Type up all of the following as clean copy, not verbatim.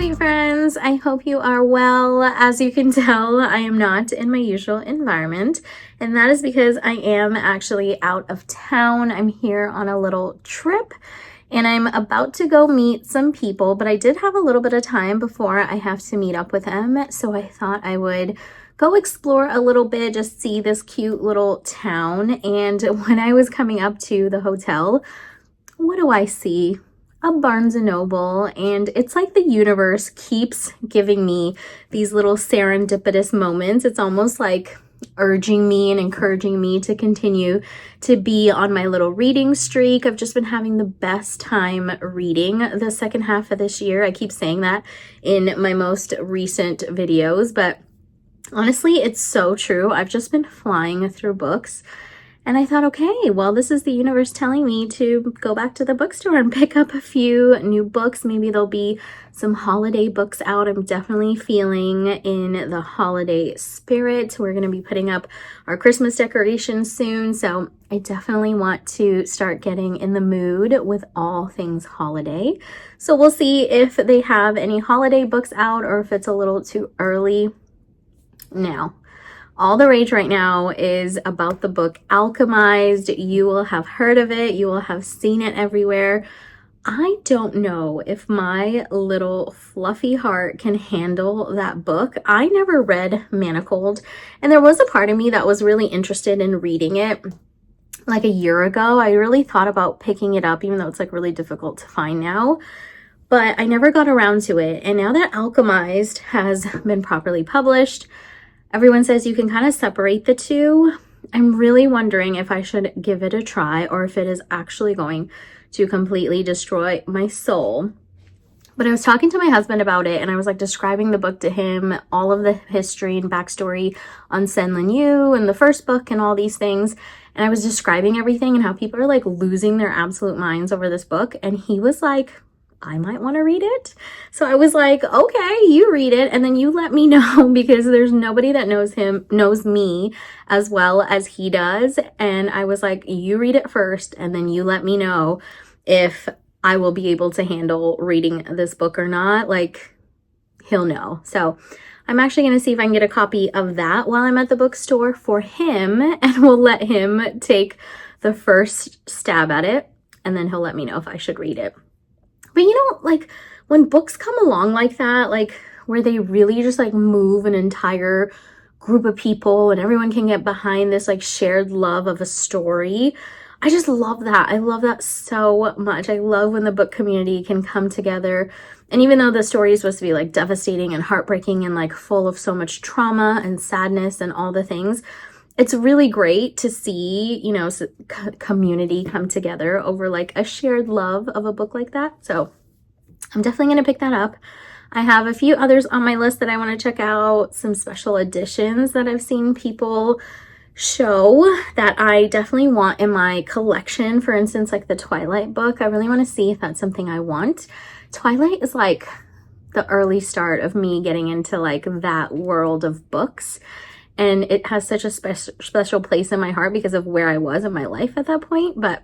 sweet friends, I hope you are well. As you can tell, I am not in my usual environment, and that is because I am actually out of town. I'm here on a little trip and I'm about to go meet some people, but I did have a little bit of time before I have to meet up with them, so I thought I would go explore a little bit, just see this cute little town. And when I was coming up to the hotel, what do I see? A Barnes & Noble, and it's like the universe keeps giving me these little serendipitous moments. It's almost like urging me and encouraging me to continue to be on my little reading streak. I've just been having the best time reading the second half of this year. I keep saying that in my most recent videos, but honestly, it's so true. I've just been flying through books. And I thought, okay, well, this is the universe telling me to go back to the bookstore and pick up a few new books. Maybe there'll be some holiday books out. I'm definitely feeling in the holiday spirit. We're going to be putting up our Christmas decorations soon. So I definitely want to start getting in the mood with all things holiday. So we'll see if they have any holiday books out or if it's a little too early. Now, all the rage right now is about the book Alchemized. You will have heard of it. You will have seen it everywhere. I don't know if my little fluffy heart can handle that book. I never read Manacled, and there was a part of me that was really interested in reading it like a year ago. I really thought about picking it up, even though it's like really difficult to find now. But I never got around to it. And now that Alchemized has been properly published, everyone says you can kind of separate the two. I'm really wondering if I should give it a try or if it is actually going to completely destroy my soul. But I was talking to my husband about it, and I was like describing the book to him, all of the history and backstory on Sen Lin Yu and the first book and all these things. And I was describing everything and how people are like losing their absolute minds over this book. And he was like, I might want to read it. So I was like, okay, you read it and then you let me know, because there's nobody that knows me as well as he does. And I was like, you read it first and then you let me know if I will be able to handle reading this book or not. Like, he'll know. So I'm actually going to see if I can get a copy of that while I'm at the bookstore for him, and we'll let him take the first stab at it and then he'll let me know if I should read it. But you know, like when books come along like that, like where they really just like move an entire group of people and everyone can get behind this like shared love of a story, I just love that. I love that so much. I love when the book community can come together. And even though the story is supposed to be like devastating and heartbreaking and like full of so much trauma and sadness and all the things, it's really great to see, you know, community come together over like a shared love of a book like that. So I'm definitely going to pick that up. I have a few others on my list that I want to check out, some special editions that I've seen people show that I definitely want in my collection. For instance, like the Twilight book. I really want to see if that's something I want. Twilight is like the early start of me getting into like that world of books. And it has such a special place in my heart because of where I was in my life at that point. But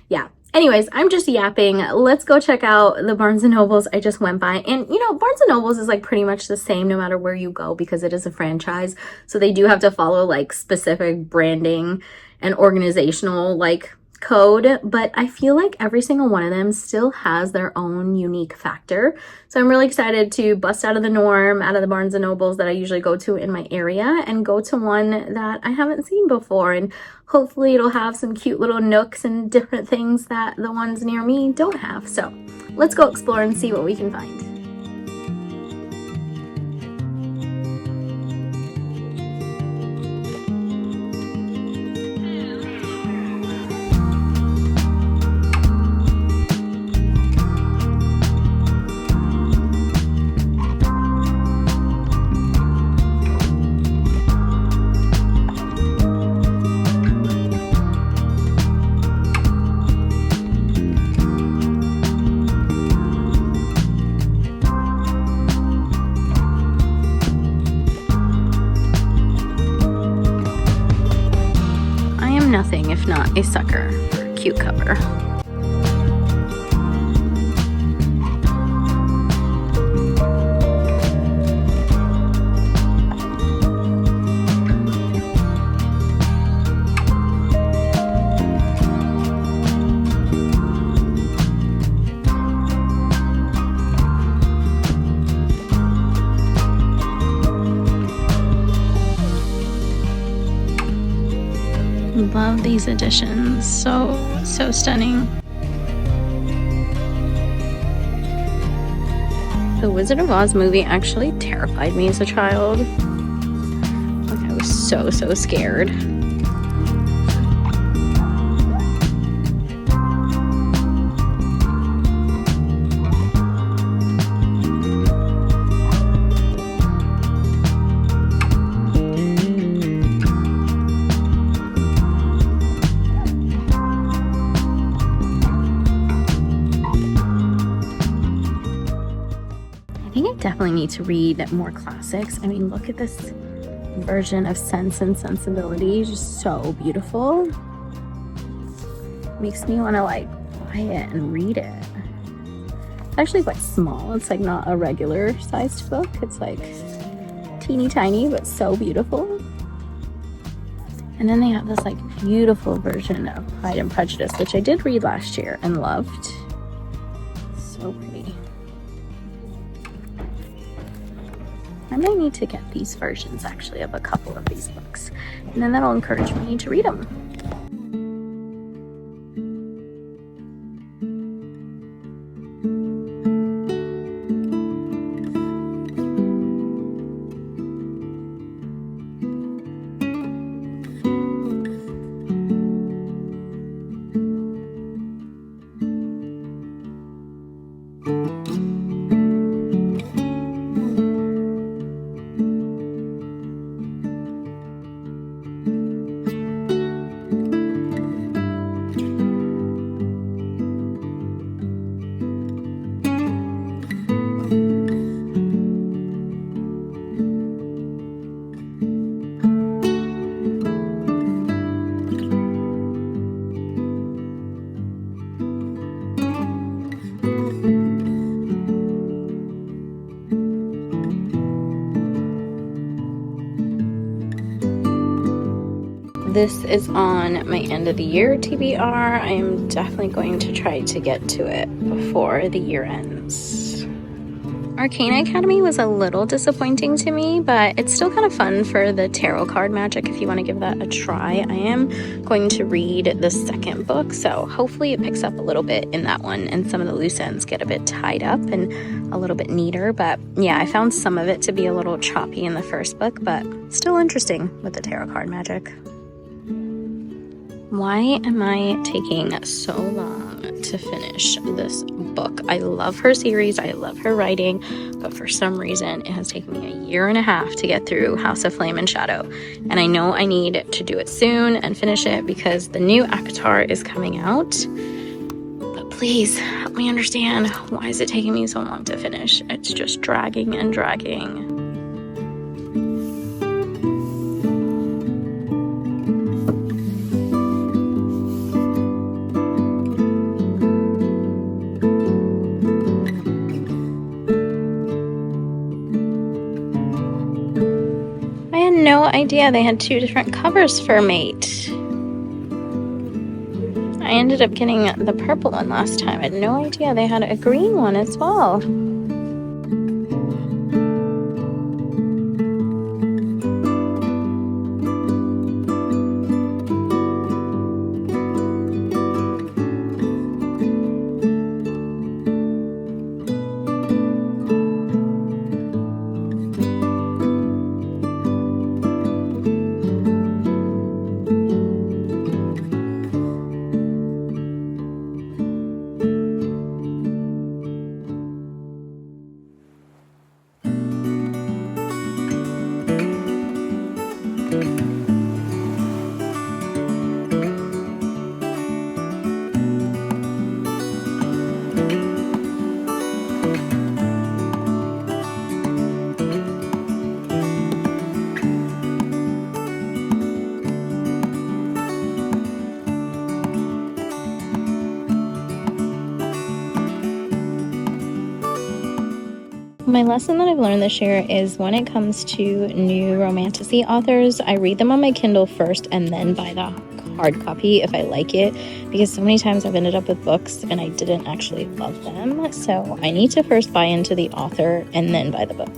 yeah, anyways, I'm just yapping. Let's go check out the Barnes & Nobles I just went by. And you know, Barnes & Nobles is like pretty much the same no matter where you go because it is a franchise. So they do have to follow like specific branding and organizational like code, but I feel like every single one of them still has their own unique factor. So I'm really excited to bust out of the norm, out of the Barnes & Nobles that I usually go to in my area and go to one that I haven't seen before. And hopefully it'll have some cute little nooks and different things that the ones near me don't have. So let's go explore and see what we can find. Nothing if not a sucker for a cute cover. Love these editions. So stunning. The Wizard of Oz movie actually terrified me as a child. Like, I was so scared. Definitely need to read more classics. I mean, look at this version of Sense and Sensibility, just so beautiful. Makes me want to like buy it and read it. It's actually quite small. It's like not a regular sized book. It's like teeny tiny, but so beautiful. And then they have this like beautiful version of Pride and Prejudice, which I did read last year and loved. So pretty. I might need to get these versions actually of a couple of these books, and then that'll encourage me to read them. This is on my end of the year TBR. I am definitely going to try to get to it before the year ends. Arcana Academy was a little disappointing to me, but it's still kind of fun for the tarot card magic if you want to give that a try. I am going to read the second book, so hopefully it picks up a little bit in that one and some of the loose ends get a bit tied up and a little bit neater. But yeah, I found some of it to be a little choppy in the first book, but still interesting with the tarot card magic. Why am I taking so long to finish this book? I love her series, I love her writing, but for some reason it has taken me 1.5 years to get through House of Flame and Shadow. And I know I need to do it soon and finish it because the new Avatar is coming out. But please help me understand, why is it taking me so long to finish? It's just dragging and dragging. No idea they had 2 different covers for Mate. I ended up getting the purple one last time. I had no idea they had a green one as well. My lesson that I've learned this year is when it comes to new romantasy authors, I read them on my Kindle first and then buy the hard copy if I like it, because so many times I've ended up with books and I didn't actually love them. So I need to first buy into the author and then buy the book.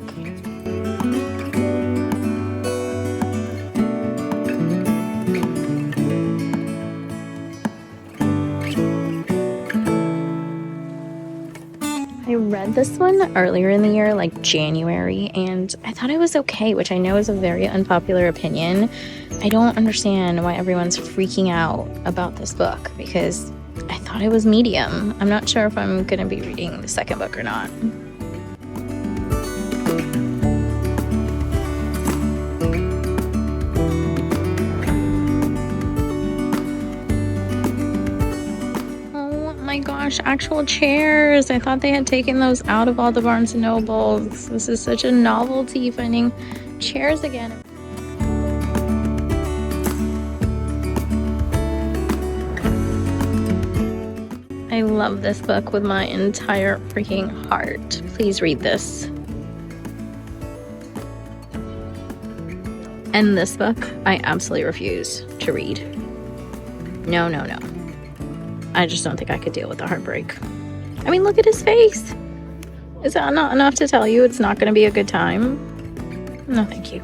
this one earlier in the year, like January, and I thought it was okay, which I know is a very unpopular opinion. I don't understand why everyone's freaking out about this book because I thought it was medium. I'm not sure if I'm going to be reading the second book or not. My gosh, actual chairs. I thought they had taken those out of all the Barnes & Nobles. This is such a novelty, finding chairs again. I love this book with my entire freaking heart. Please read this. And this book, I absolutely refuse to read. No, no, no. I just don't think I could deal with the heartbreak. I mean, look at his face. Is that not enough to tell you it's not going to be a good time? No, thank you.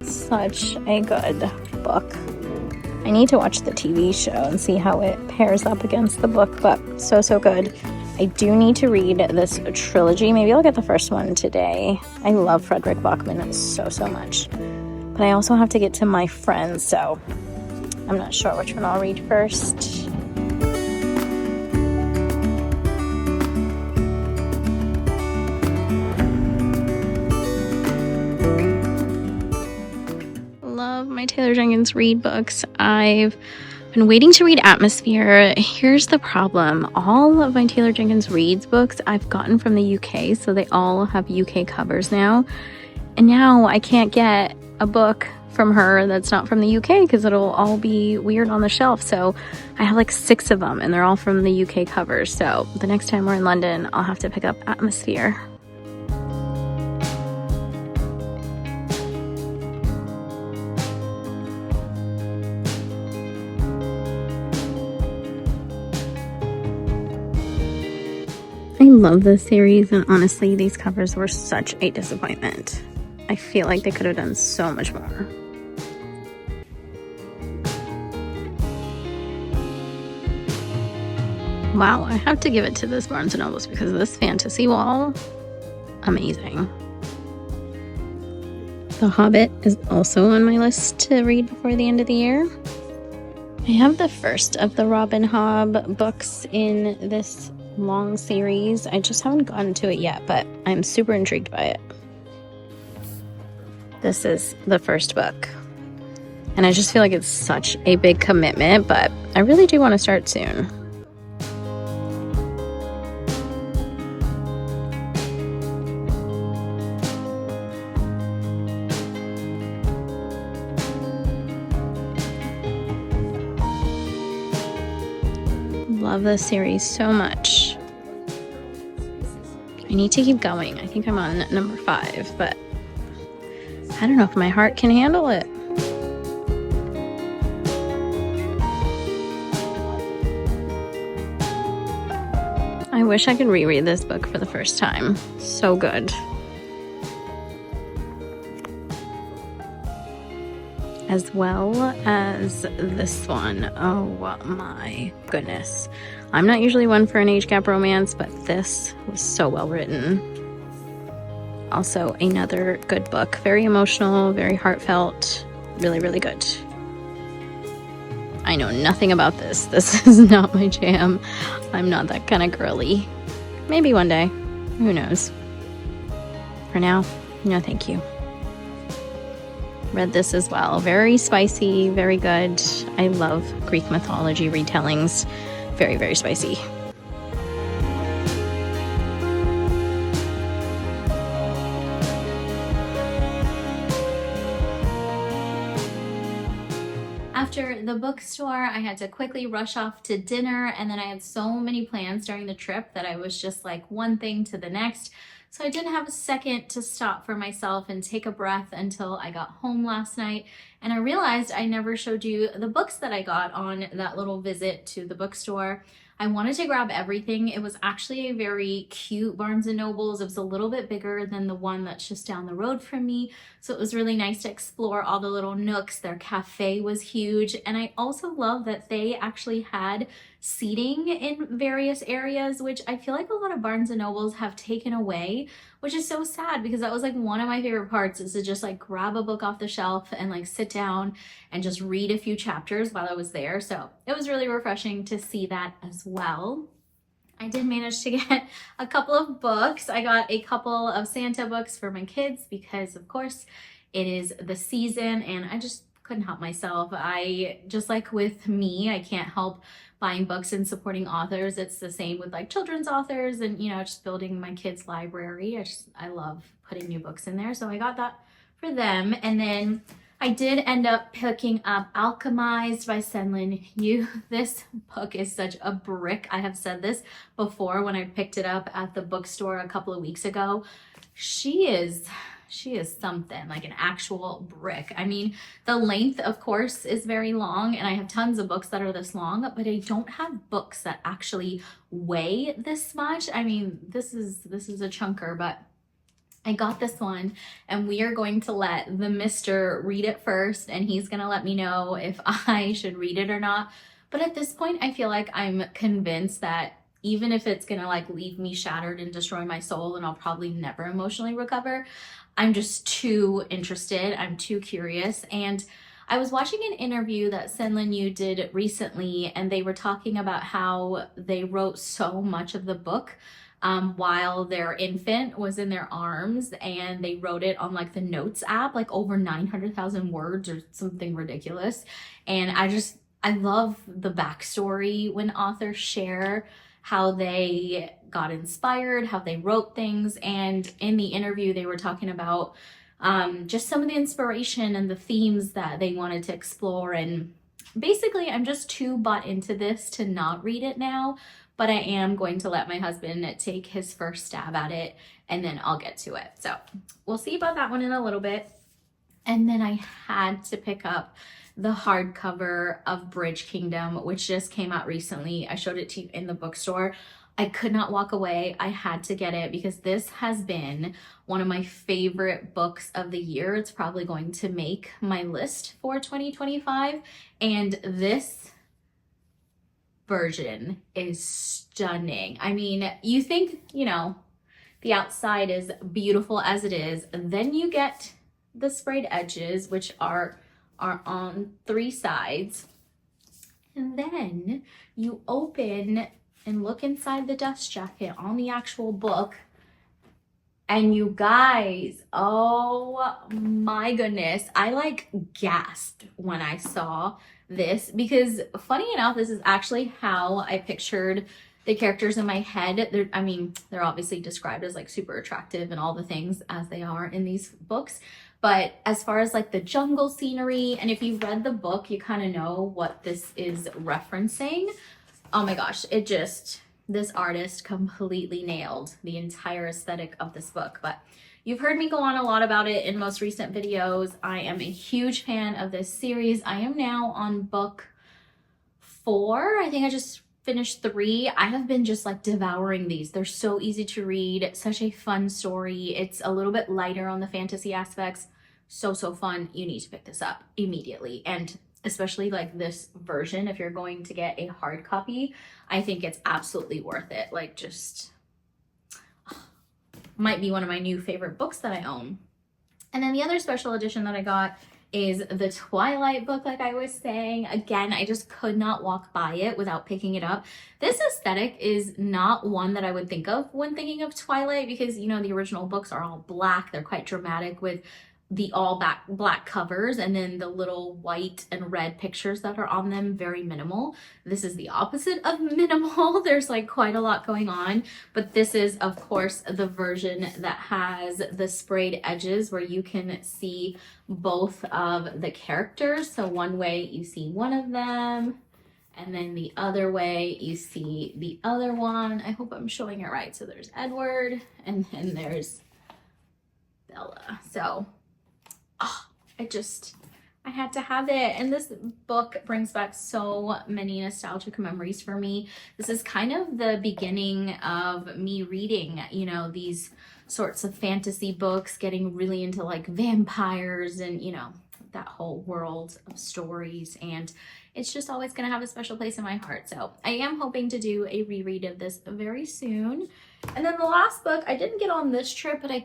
Such a good book. I need to watch the TV show and see how it pairs up against the book, but so good. I do need to read this trilogy. Maybe I'll get the first one today. I love Frederick Bachman so much. But I also have to get to My Friends, so I'm not sure which one I'll read first. Love my Taylor Jenkins Reid books. I've been waiting to read Atmosphere. Here's the problem. All of my Taylor Jenkins Reid's books I've gotten from the UK, so they all have UK covers now. And now I can't get a book from her that's not from the UK because it'll all be weird on the shelf. So I have like 6 of them and they're all from the UK covers. So the next time we're in London, I'll have to pick up Atmosphere. I love this series, and honestly, these covers were such a disappointment. I feel like they could have done so much more. Wow, I have to give it to this Barnes & Nobles because this fantasy wall, amazing. The Hobbit is also on my list to read before the end of the year. I have the first of the Robin Hobb books in this long series. I just haven't gotten to it yet, but I'm super intrigued by it. This is the first book. And I just feel like it's such a big commitment, but I really do want to start soon. Love this series so much. I need to keep going. I think I'm on number 5, but I don't know if my heart can handle it. I wish I could reread this book for the first time. So good. As well as this one. Oh my goodness. I'm not usually one for an age gap romance, but this was so well written. Also another good book. Very emotional, very heartfelt, really, really good. I know nothing about this. This is not my jam. I'm not that kind of girly. Maybe one day. Who knows? For now, no thank you. Read this as well. Very spicy, very good. I love Greek mythology retellings. Very, very spicy. After the bookstore, I had to quickly rush off to dinner, and then I had so many plans during the trip that I was just like one thing to the next. So I didn't have a second to stop for myself and take a breath until I got home last night. And I realized I never showed you the books that I got on that little visit to the bookstore. I wanted to grab everything. It was actually a very cute Barnes & Nobles. It was a little bit bigger than the one that's just down the road from me. So it was really nice to explore all the little nooks. Their cafe was huge. And I also love that they actually had seating in various areas, which I feel like a lot of Barnes and Nobles have taken away, which is so sad because that was like one of my favorite parts, is to just like grab a book off the shelf and like sit down and just read a few chapters while I was there. So it was really refreshing to see that as well. I did manage to get a couple of books. I got a couple of Santa books for my kids because of course it is the season and I just couldn't help myself. I just, like with me, I can't help buying books and supporting authors. It's the same with like children's authors and, you know, just building my kids' library. I love putting new books in there. So I got that for them. And then I did end up picking up Alchemized by Senlin Yu. This book is such a brick. I have said this before when I picked it up at the bookstore a couple of weeks ago. She is something, like an actual brick. I mean, the length, of course, is very long, and I have tons of books that are this long, but I don't have books that actually weigh this much. I mean, this is a chunker, but I got this one, and we are going to let the mister read it first, and he's gonna let me know if I should read it or not. But at this point, I feel like I'm convinced that even if it's gonna like leave me shattered and destroy my soul and I'll probably never emotionally recover, I'm just too interested. I'm too curious. And I was watching an interview that Senlin Yu did recently, and they were talking about how they wrote so much of the book while their infant was in their arms, and they wrote it on like the notes app, like over 900,000 words or something ridiculous. And I love the backstory when authors share how they got inspired, how they wrote things. And in the interview, they were talking about just some of the inspiration and the themes that they wanted to explore. And basically, I'm just too bought into this to not read it now, but I am going to let my husband take his first stab at it, and then I'll get to it. So we'll see about that one in a little bit. And then I had to pick up the hardcover of Bridge Kingdom, which just came out recently. I showed it to you in the bookstore. I could not walk away. I had to get it because this has been one of my favorite books of the year. It's probably going to make my list for 2025. And this version is stunning. I mean, you think, you know, the outside is beautiful as it is, and then you get the sprayed edges, which are on 3 sides, and then you open and look inside the dust jacket on the actual book, and you guys, oh my goodness, I like gasped when I saw this, because funny enough, this is actually how I pictured the characters in my head. They're obviously described as like super attractive and all the things as they are in these books. But as far as like the jungle scenery, and if you've read the book, you kind of know what this is referencing. Oh my gosh, this artist completely nailed the entire aesthetic of this book. But you've heard me go on a lot about it in most recent videos. I am a huge fan of this series. I am now on book 4. I think I just finished 3. I have been just like devouring these. They're so easy to read, such a fun story. It's a little bit lighter on the fantasy aspects. So fun. You need to pick this up immediately. And especially like this version, if you're going to get a hard copy, I think it's absolutely worth it. Like, just might be one of my new favorite books that I own. And then the other special edition that I got is the Twilight book, like I was saying. Again, I just could not walk by it without picking it up. This aesthetic is not one that I would think of when thinking of Twilight, because, you know, the original books are all black. They're quite dramatic with the all black covers, and then the little white and red pictures that are on them, very minimal. This is the opposite of minimal. There's like quite a lot going on, but this is of course the version that has the sprayed edges where you can see both of the characters. So one way you see one of them, and then the other way you see the other one. I hope I'm showing it right. So there's Edward, and then there's Bella. So I had to have it. And this book brings back so many nostalgic memories for me. This is kind of the beginning of me reading, you know, these sorts of fantasy books, getting really into like vampires and, you know, that whole world of stories, and it's just always going to have a special place in my heart. So I am hoping to do a reread of this very soon. And then the last book I didn't get on this trip, but I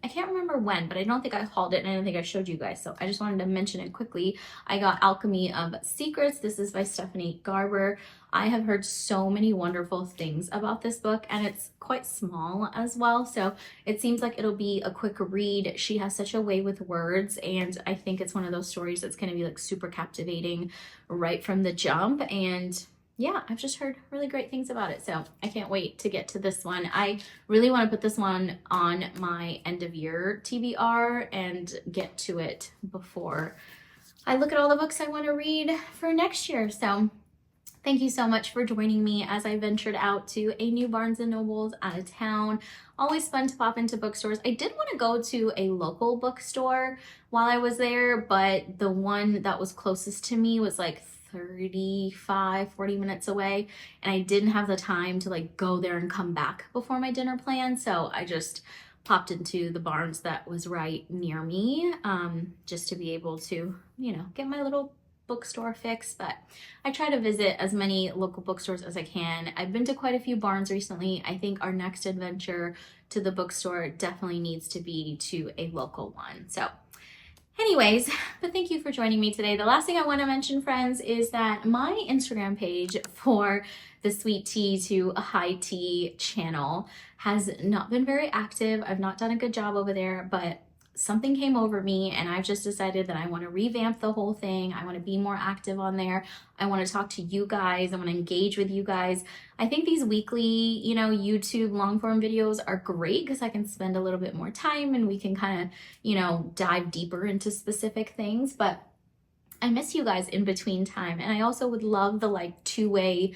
can't remember when, but I don't think I hauled it, and I don't think I showed you guys, so I just wanted to mention it quickly. I got Alchemy of Secrets. This is by Stephanie Garber. I have heard so many wonderful things about this book, and it's quite small as well, so it seems like it'll be a quick read. She has such a way with words, and I think it's one of those stories that's going to be like super captivating right from the jump. And yeah, I've just heard really great things about it, so I can't wait to get to this one. I really want to put this one on my end of year TBR and get to it before I look at all the books I want to read for next year. So thank you so much for joining me as I ventured out to a new Barnes & Noble's out of town. Always fun to pop into bookstores. I did want to go to a local bookstore while I was there, but the one that was closest to me was like 40 minutes away, and I didn't have the time to like go there and come back before my dinner plan, so I just popped into the Barnes that was right near me, just to be able to, you know, get my little bookstore fix. But I try to visit as many local bookstores as I can. I've been to quite a few Barnes recently. I think our next adventure to the bookstore definitely needs to be to a local one. So anyways, but thank you for joining me today. The last thing I want to mention, friends, is that my Instagram page for the Sweet Tea to a High Tea channel has not been very active. I've not done a good job over there, but something came over me and I've just decided that I want to revamp the whole thing. I want to be more active on there. I want to talk to you guys. I want to engage with you guys. I think these weekly, you know, YouTube long form videos are great because I can spend a little bit more time and we can kind of, you know, dive deeper into specific things. But I miss you guys in between time. And I also would love the like two-way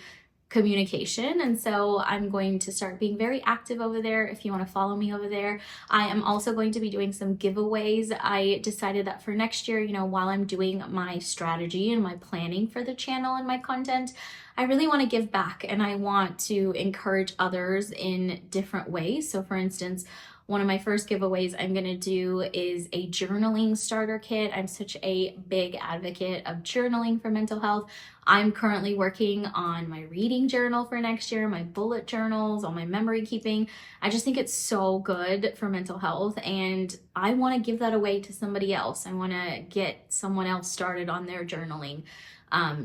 communication, and so I'm going to start being very active over there if you want to follow me over there. I am also going to be doing some giveaways. I decided that for next year, you know, while I'm doing my strategy and my planning for the channel and my content, I really want to give back and I want to encourage others in different ways. So for instance, one of my first giveaways I'm going to do is a journaling starter kit. I'm such a big advocate of journaling for mental health. I'm currently working on my reading journal for next year, my bullet journals, all my memory keeping. I just think it's so good for mental health, and I want to give that away to somebody else. I want to get someone else started on their journaling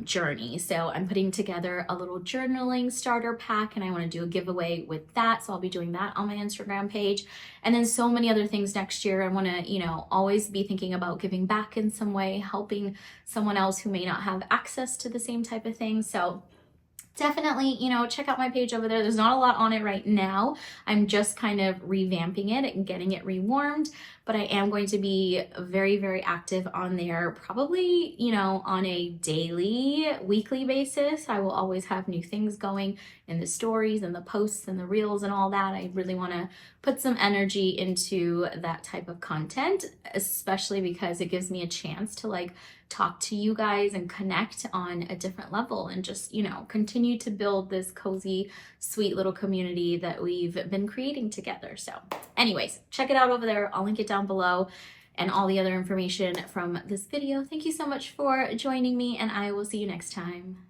journey. So I'm putting together a little journaling starter pack and I want to do a giveaway with that. So I'll be doing that on my Instagram page. And then so many other things next year. I want to, you know, always be thinking about giving back in some way, helping someone else who may not have access to the same type of thing. So definitely, you know, check out my page over there. There's not a lot on it right now. I'm just kind of revamping it and getting it rewarmed, but I am going to be very, very active on there, probably, you know, on a daily, weekly basis. I will always have new things going in the stories and the posts and the reels and all that. I really want to put some energy into that type of content, especially because it gives me a chance to like talk to you guys and connect on a different level and just, you know, continue to build this cozy, sweet little community that we've been creating together. So anyways, check it out over there. I'll link it down below and all the other information from this video. Thank you so much for joining me, and I will see you next time.